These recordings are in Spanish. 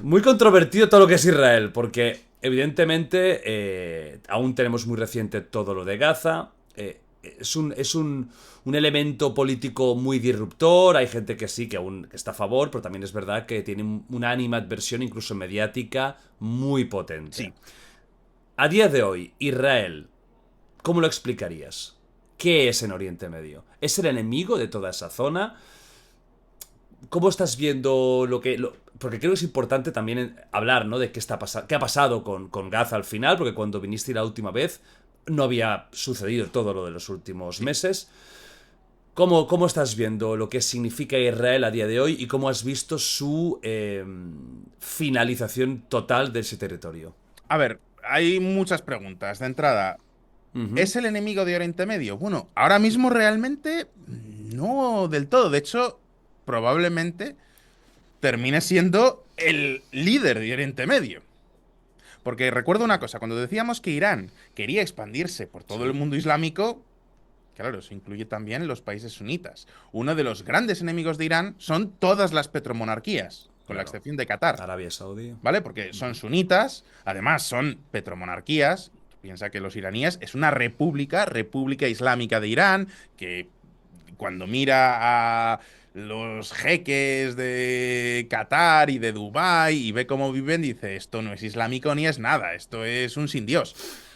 Muy controvertido todo lo que es Israel, porque evidentemente aún tenemos muy reciente todo lo de Gaza. Es un elemento político muy disruptor. Hay gente que sí, que aún está a favor, pero también es verdad que tiene una animadversión incluso mediática muy potente. Sí. A día de hoy, Israel, ¿cómo lo explicarías? ¿Qué es en Oriente Medio? ¿Es el enemigo de toda esa zona? ¿Cómo estás viendo lo que...? Porque creo que es importante también hablar, ¿no? De qué ha pasado con Gaza al final, porque cuando viniste la última vez no había sucedido todo lo de los últimos Sí. meses. ¿Cómo estás viendo lo que significa Israel a día de hoy y cómo has visto su finalización total de ese territorio? A ver, hay muchas preguntas. De entrada, Ujú. ¿es el enemigo de Oriente Medio? Bueno, ahora mismo realmente no del todo. De hecho, probablemente termine siendo el líder de Oriente Medio. Porque recuerdo una cosa, cuando decíamos que Irán quería expandirse por todo el Sí, mundo islámico, claro, eso incluye también los países sunitas. Uno de los grandes enemigos de Irán son todas las petromonarquías, con la claro. excepción de Qatar. Arabia Saudí. ¿Vale? Porque son sunitas, además son petromonarquías. Piensa que los iraníes es una república islámica de Irán, que cuando mira a los jeques de Qatar y de Dubái y ve cómo viven, dice, esto no es islámico ni es nada, esto es un sin Dios.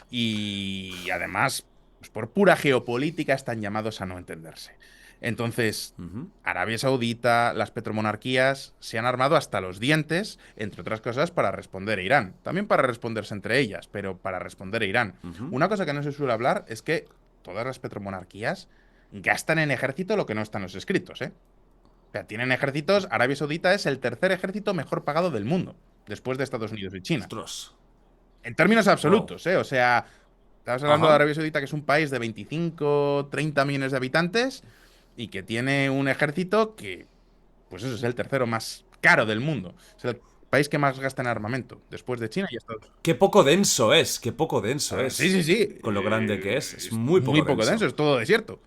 Y además, pues por pura geopolítica están llamados a no entenderse. Entonces, Ujú. Arabia Saudita, las petromonarquías se han armado hasta los dientes, entre otras cosas, para responder a Irán. También para responderse entre ellas, pero para responder a Irán. Ujú. Una cosa que no se suele hablar es que todas las petromonarquías gastan en ejército lo que no está en los escritos, ¿eh? O sea, tienen ejércitos. Arabia Saudita es el tercer ejército mejor pagado del mundo, después de Estados Unidos y China. Ostras. En términos Wow. absolutos, ¿eh? O sea, estamos hablando de Ajá. Arabia Saudita, que es un país de 25, 30 millones de habitantes y que tiene un ejército que, pues eso, es el tercero más caro del mundo. Es el país que más gasta en armamento, después de China y Estados Unidos. Qué poco denso es, qué poco denso Sí, es. sí, sí. Con lo grande que es Es muy muy poco poco denso, denso. es todo desierto.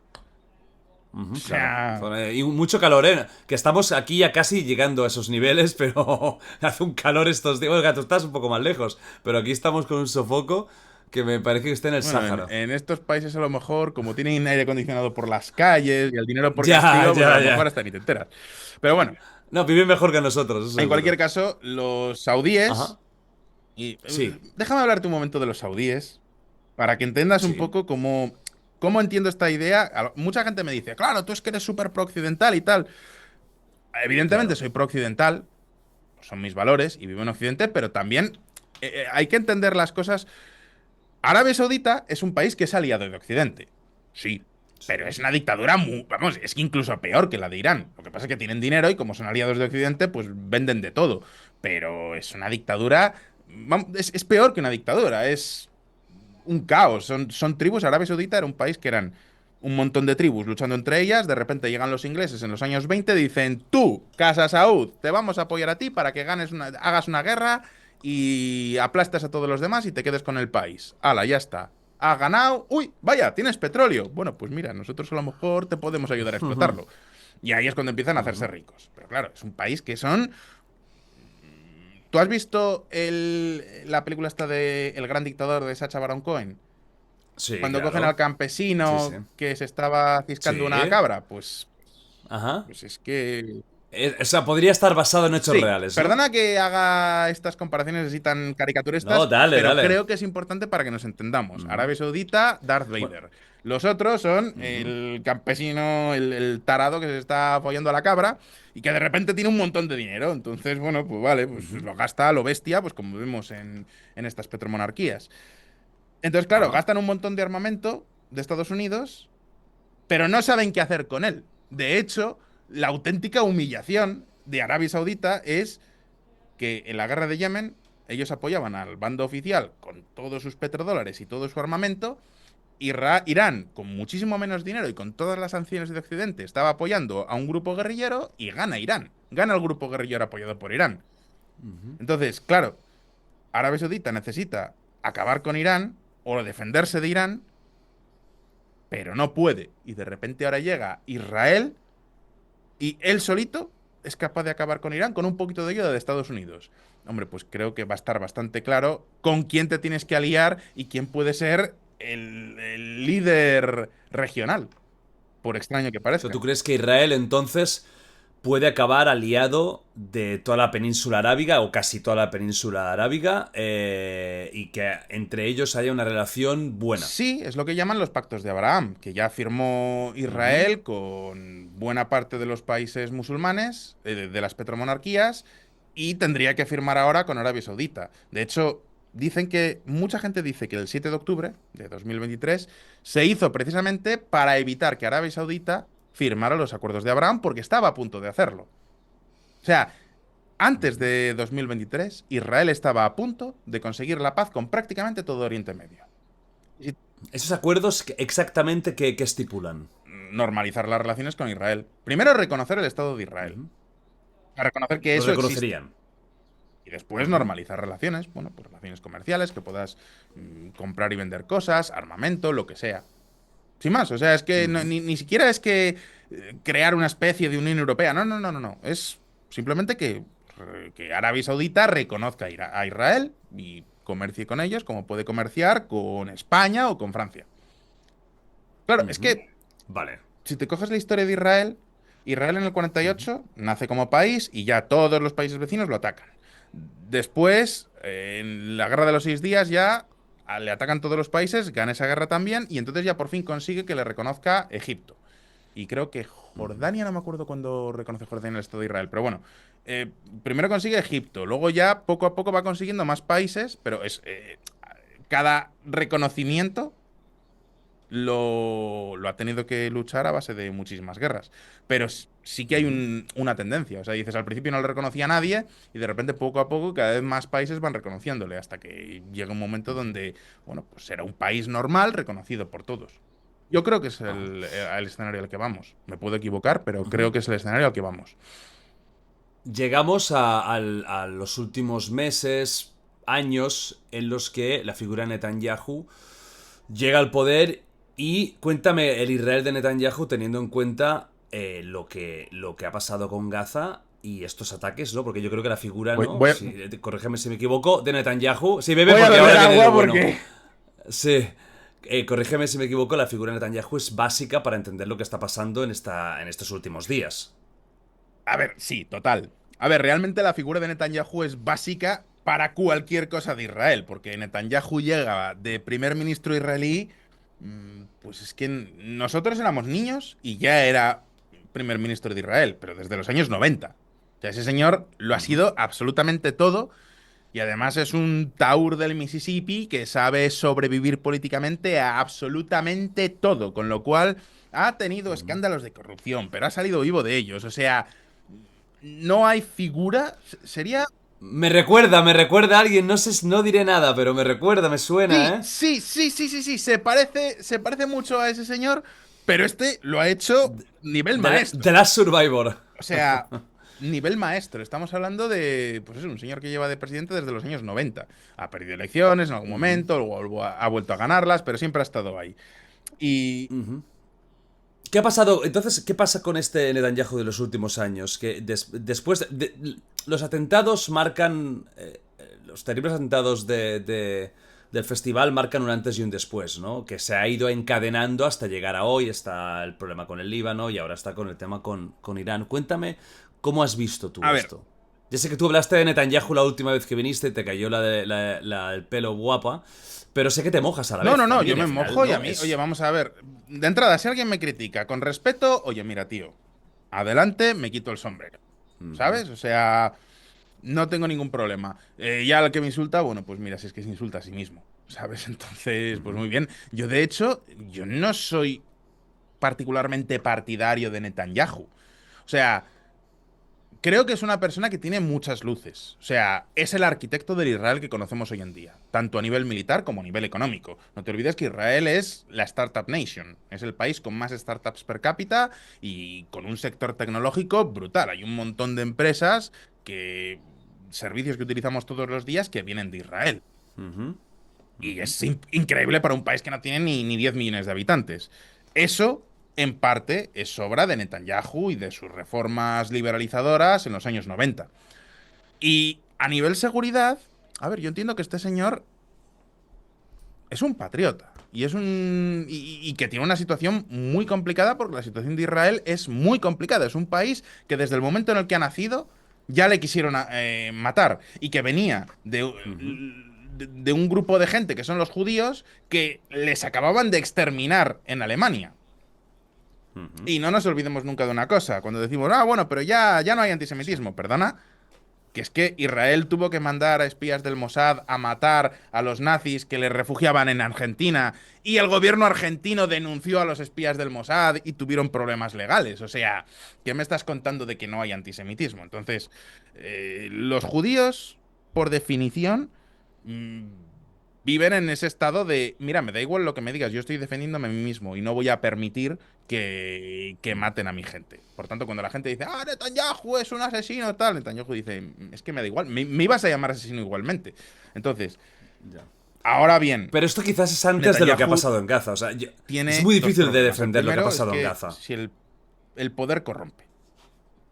O Ujú, claro. sea, Y mucho calor, ¿eh? Que estamos aquí ya casi llegando a esos niveles, pero hace un calor estos días. Bueno, tú estás un poco más lejos, pero aquí estamos con un sofoco que me parece que está en el bueno, Sáhara. en estos países a lo mejor, como tienen aire acondicionado por las calles y el dinero por Ya, castigo, pues a ya, lo mejor ya. hasta ni te enteras. Pero bueno, No, viven mejor que nosotros, eso en cualquier seguro. caso, los saudíes, Ajá. y Sí, déjame hablarte un momento de los saudíes, para que entiendas un sí, poco cómo entiendo esta idea. Mucha gente me dice, claro, tú es que eres súper pro-occidental y tal. Evidentemente claro. soy pro-occidental, son mis valores y vivo en Occidente, pero también hay que entender las cosas. Arabia Saudita es un país que es aliado de Occidente. Sí. Pero Sí. es una dictadura vamos, es que incluso peor que la de Irán. Lo que pasa es que tienen dinero y como son aliados de Occidente, pues venden de todo. Pero es una dictadura. Es peor que una dictadura. Es un caos. Son tribus. Arabia Saudita era un país que eran un montón de tribus luchando entre ellas. De repente llegan los ingleses en los años 20, dicen, tú, Casa Saud, te vamos a apoyar a ti para que hagas una guerra y aplastes a todos los demás y te quedes con el país. Hala, ya está. Has ganado. Uy, vaya, tienes petróleo. Bueno, pues mira, nosotros a lo mejor te podemos ayudar a explotarlo. Y ahí es cuando empiezan a hacerse ricos. Pero claro, es un país que son. ¿Tú has visto la película esta de El gran dictador de Sacha Baron Cohen? Sí, Cuando cogen al claro. Sí, sí. campesino que se estaba ciscando una Sí. cabra, pues, Ajá. pues es que... O sea, podría estar basado en hechos Sí, reales, ¿no? perdona que haga estas comparaciones así tan No, caricaturestas, dale, pero dale. creo que es importante para que nos entendamos. Ujú. Arabia Saudita, Darth Bueno. Vader. Los otros son Ujú. el campesino, el tarado que se está apoyando a la cabra y que de repente tiene un montón de dinero. Entonces, bueno, pues vale, pues Ujú. lo gasta a lo bestia, pues como vemos en estas petromonarquías. Entonces, claro, Ajá. gastan un montón de armamento de Estados Unidos pero no saben qué hacer con él. De hecho, la auténtica humillación de Arabia Saudita es que en la guerra de Yemen ellos apoyaban al bando oficial con todos sus petrodólares y todo su armamento. Irán, con muchísimo menos dinero y con todas las sanciones de Occidente, estaba apoyando a un grupo guerrillero y gana Irán. Gana el grupo guerrillero apoyado por Irán. Entonces, claro, Arabia Saudita necesita acabar con Irán o defenderse de Irán, pero no puede. Y de repente ahora llega Israel y él solito es capaz de acabar con Irán con un poquito de ayuda de Estados Unidos. Hombre, pues creo que va a estar bastante claro con quién te tienes que aliar y quién puede ser el líder regional, por extraño que O sea, parezca. ¿tú crees que Israel entonces puede acabar aliado de toda la península arábiga o casi toda la península arábiga y que entre ellos haya una relación buena? Sí, es lo que llaman los pactos de Abraham, que ya firmó Ujú. Israel con buena parte de los países musulmanes, de las petromonarquías, y tendría que firmar ahora con Arabia Saudita. De hecho, dicen que mucha gente dice que el 7 de octubre de 2023 se hizo precisamente para evitar que Arabia Saudita firmara los acuerdos de Abraham porque estaba a punto de hacerlo. O sea, antes de 2023, Israel estaba a punto de conseguir la paz con prácticamente todo Oriente Medio. Esos acuerdos exactamente que estipulan. Normalizar las relaciones con Israel. Primero, reconocer el Estado de Israel. Ujú. A reconocer que Lo eso existe. reconocerían. Y después Ujú. normalizar relaciones, bueno, pues relaciones comerciales, que puedas comprar y vender cosas, armamento, lo que sea. Sin más, o sea, es que Ujú. ni siquiera es que crear una especie de Unión Europea. No, no, no, no, no. Es simplemente que Arabia Saudita reconozca a Israel y comercie con ellos como puede comerciar con España o con Francia. Claro, es Ujú. que Vale. si te coges la historia de Israel, Israel en el 48 nace como país y ya todos los países vecinos lo atacan. Después, en la Guerra de los 6 días, ya le atacan todos los países, gana esa guerra también, y entonces ya por fin consigue que le reconozca Egipto. Y creo que Jordania, no me acuerdo cuándo reconoce Jordania el Estado de Israel, pero bueno, eh, primero consigue Egipto, luego ya poco a poco va consiguiendo más países, pero es cada reconocimiento lo ha tenido que luchar a base de muchísimas guerras. Pero sí que hay Ujú. una tendencia. O sea, dices, al principio no le reconocía a nadie y de repente poco a poco cada vez más países van reconociéndole hasta que llega un momento donde, bueno, pues será un país normal reconocido por todos. Yo creo que es Ajá. el escenario al que vamos. Me puedo equivocar, pero Ujú. creo que es el escenario al que vamos. Llegamos a los últimos meses, años en los que la figura de Netanyahu llega al poder y cuéntame el Israel de Netanyahu teniendo en cuenta lo que ha pasado con Gaza y estos ataques, ¿no? Porque yo creo que la figura, Voy, ¿no? voy a, Si, corrígeme si me equivoco, de Netanyahu. Sí, bebe voy a porque beber ahora viene agua lo bueno. porque... Sí. Corrígeme si me equivoco, la figura de Netanyahu es básica para entender lo que está pasando en estos últimos días. A ver, sí, total. A ver, realmente la figura de Netanyahu es básica para cualquier cosa de Israel, porque Netanyahu llega de primer ministro israelí, pues es que nosotros éramos niños y ya era primer ministro de Israel, pero desde los años 90. O sea, ese señor lo ha Ujú. sido absolutamente todo y además es un taur del Mississippi que sabe sobrevivir políticamente a absolutamente todo, con lo cual ha tenido escándalos de corrupción, pero ha salido vivo de ellos. O sea, no hay figura. Sería. Me recuerda a alguien, no sé, no diré nada, pero me recuerda, me Sí, suena, ¿eh? sí, sí, sí, sí, sí. Se parece mucho a ese señor, pero este lo ha hecho nivel The maestro. Last Survivor. O sea, nivel maestro. Estamos hablando de, pues es un señor que lleva de presidente desde los años 90. Ha perdido elecciones en algún Ujú, momento, luego ha vuelto a ganarlas, pero siempre ha estado ahí. Y, ujú. ¿Qué ha pasado? Entonces, ¿qué pasa con este Netanyahu de los últimos años? Que después los atentados marcan. Los terribles atentados del festival marcan un antes y un después, ¿no? Que se ha ido encadenando hasta llegar a hoy. Está el problema con el Líbano y ahora está con el tema con Irán. Cuéntame, ¿cómo has visto tú a ver, esto? Ya sé que tú hablaste de Netanyahu la última vez que viniste y te cayó el pelo guapa, pero sé que te mojas a la no, no, vez no, yo también y me al final, mojo y a ¿no? mí, oye, vamos a ver. De entrada, si alguien me critica con respeto, oye, mira, tío, adelante, me quito el sombrero. ¿Sabes? O sea, no tengo ningún problema. Ya al que me insulta, bueno, pues mira, si es que se insulta a sí mismo. ¿Sabes? Entonces, pues muy bien. Yo, de hecho, yo no soy particularmente partidario de Netanyahu. O sea, creo que es una persona que tiene muchas luces. O sea, es el arquitecto del Israel que conocemos hoy en día, tanto a nivel militar como a nivel económico. No te olvides que Israel es la Startup Nation, es el país con más startups per cápita y con un sector tecnológico brutal. Hay un montón de empresas que servicios que utilizamos todos los días que vienen de Israel. Ujú, Y ujú. es increíble para un país que no tiene ni 10 millones de habitantes. Eso en parte es obra de Netanyahu y de sus reformas liberalizadoras en los años 90. Y a nivel seguridad, a ver, yo entiendo que este señor es un patriota. Y que tiene una situación muy complicada porque la situación de Israel es muy complicada. Es un país que desde el momento en el que ha nacido ya le quisieron matar y que venía Ujú, de un grupo de gente que son los judíos que les acababan de exterminar en Alemania. ujú. Y no nos olvidemos nunca de una cosa, cuando decimos, ah, bueno, pero ya no hay antisemitismo, perdona, que es que Israel tuvo que mandar a espías del Mossad a matar a los nazis que les refugiaban en Argentina y el gobierno argentino denunció a los espías del Mossad y tuvieron problemas legales. O sea, ¿qué me estás contando de que no hay antisemitismo? Entonces, los judíos, por definición, mm, viven en ese estado de, mira, me da igual lo que me digas, yo estoy defendiéndome a mí mismo y no voy a permitir que maten a mi gente. Por tanto, cuando la gente dice, ah, Netanyahu es un asesino, tal, Netanyahu dice, es que me da igual, me ibas a llamar asesino igualmente. Entonces, Ya. ahora bien, Pero esto quizás es antes de lo que ha Netanyahu pasado en Gaza. O sea, es tiene muy dos difícil de problemas. El defender lo que ha primero es pasado en que Gaza. si el poder corrompe,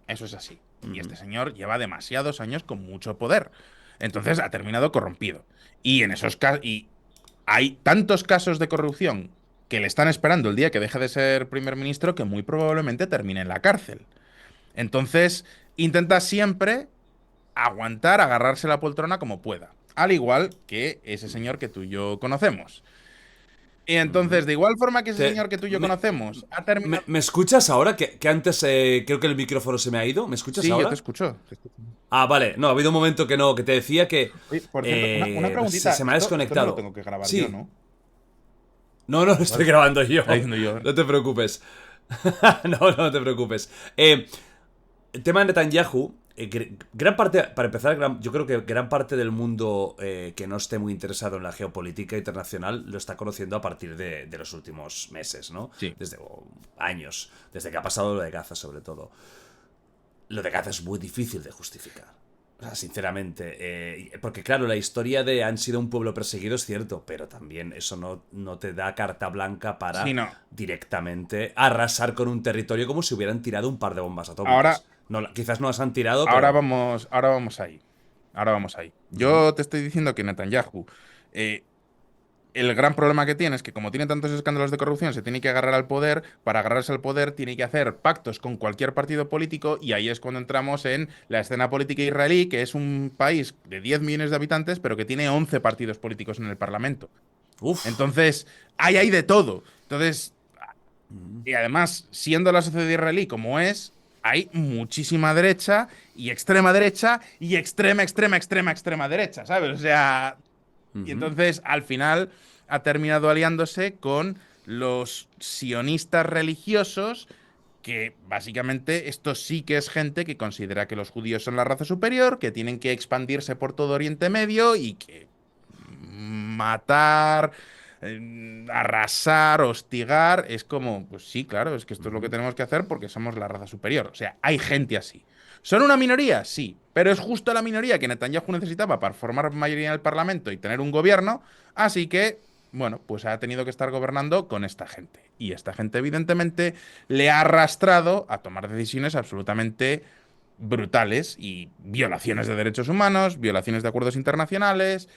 eso es así. Y Ujú. este señor lleva demasiados años con mucho poder. Entonces ha terminado corrompido. Y en esos casos, hay tantos casos de corrupción que le están esperando el día que deje de ser primer ministro que muy probablemente termine en la cárcel. Entonces, intenta siempre aguantar, agarrarse la poltrona como pueda. Al igual que ese señor que tú y yo conocemos. Y Ujú. entonces, de igual forma que ese Te- señor que tú y yo me, conocemos ha terminado. me escuchas ahora? Que antes creo que el micrófono se me ha ido. ¿Me escuchas Sí, yo te ahora? escucho. Te escucho. Ah, vale. No, ha habido un momento que no, que te decía que Oye, por cierto, una se, preguntita. se me ha Esto no lo desconectado. tengo que grabar yo, Sí. ¿no? No, no, lo estoy Vale. grabando Está yo. diciendo yo. No te preocupes. No, no te preocupes. El tema de Netanyahu, gran parte, para empezar, yo creo que gran parte del mundo que no esté muy interesado en la geopolítica internacional lo está conociendo a partir de los últimos meses, ¿no? Sí. Desde años, desde que ha pasado lo de Gaza sobre todo. Lo de Gaza es muy difícil de justificar. O sea, sinceramente. Porque claro, la historia de han sido un pueblo perseguido es cierto, pero también eso no te da carta blanca Sí, para no. directamente arrasar con un territorio como si hubieran tirado un par de bombas Ahora, atómicas. No, quizás no las han tirado, ahora pero... vamos, ahora vamos ahí. Ahora vamos ahí. Ujú, Yo te estoy diciendo que Netanyahu, eh, el gran problema que tiene es que como tiene tantos escándalos de corrupción, se tiene que agarrar al poder. Para agarrarse al poder tiene que hacer pactos con cualquier partido político y ahí es cuando entramos en la escena política israelí, que es un país de 10 millones de habitantes, pero que tiene 11 partidos políticos en el Parlamento. uf. Entonces, hay de todo. Entonces, y además, siendo la sociedad israelí como es, hay muchísima derecha y extrema derecha, ¿sabes? O sea, y Ujú, entonces al final ha terminado aliándose con los sionistas religiosos, que básicamente esto sí que es gente que considera que los judíos son la raza superior, que tienen que expandirse por todo Oriente Medio y que matar, arrasar, hostigar, es como, pues sí, claro, es que esto es lo que ujú. tenemos que hacer porque somos la raza superior. O sea, hay gente así. ¿Son una minoría? Sí, pero es justo la minoría que Netanyahu necesitaba para formar mayoría en el Parlamento y tener un gobierno, así que, bueno, pues ha tenido que estar gobernando con esta gente. Y esta gente, evidentemente, le ha arrastrado a tomar decisiones absolutamente brutales y violaciones de derechos humanos, violaciones de acuerdos internacionales,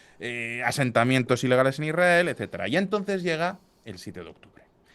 asentamientos ilegales en Israel, etcétera. Y entonces llega el 7 de octubre.